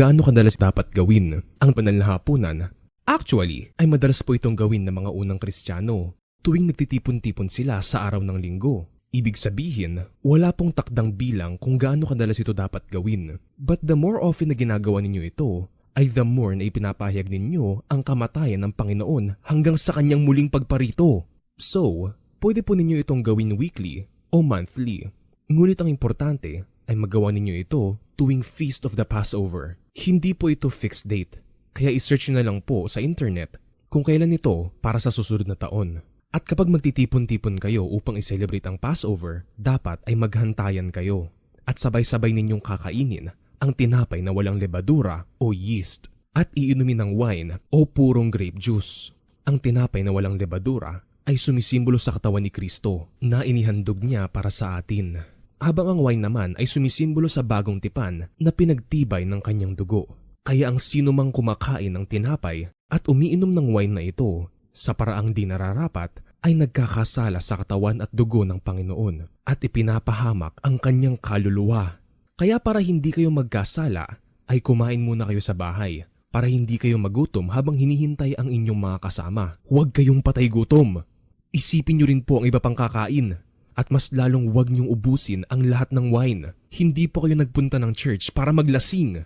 gaano kadalas dapat gawin ang banal na hapunan. Actually, ay madalas po itong gawin ng mga unang Kristiyano tuwing nagtitipon-tipon sila sa araw ng linggo. Ibig sabihin, wala pong takdang bilang kung gaano kadalas ito dapat gawin. But the more often na ginagawa ninyo ito, ay the more na ipinapahayag ninyo ang kamatayan ng Panginoon hanggang sa kanyang muling pagparito. So, pwede po ninyo itong gawin weekly o monthly. Ngunit ang importante ay magawa ninyo ito tuwing Feast of the Passover. Hindi po ito fixed date, kaya isearch na lang po sa internet kung kailan ito para sa susunod na taon. At kapag magtitipon-tipon kayo upang i-celebrate ang Passover, dapat ay maghantayan kayo at sabay-sabay ninyong kakainin ang tinapay na walang lebadura o yeast at iinumin ng wine o purong grape juice. Ang tinapay na walang lebadura ay sumisimbolo sa katawan ni Kristo na inihandog niya para sa atin. Habang ang wine naman ay sumisimbolo sa bagong tipan na pinagtibay ng kanyang dugo. Kaya ang sino mang kumakain ng tinapay at umiinom ng wine na ito sa paraang di nararapat ay nagkakasala sa katawan at dugo ng Panginoon at ipinapahamak ang kanyang kaluluwa. Kaya para hindi kayo magkasala ay kumain muna kayo sa bahay para hindi kayo magutom habang hinihintay ang inyong mga kasama. Huwag kayong patay gutom. Isipin nyo rin po ang iba pang kakain at mas lalong huwag nyong ubusin ang lahat ng wine. Hindi po kayo nagpunta ng church para maglasing.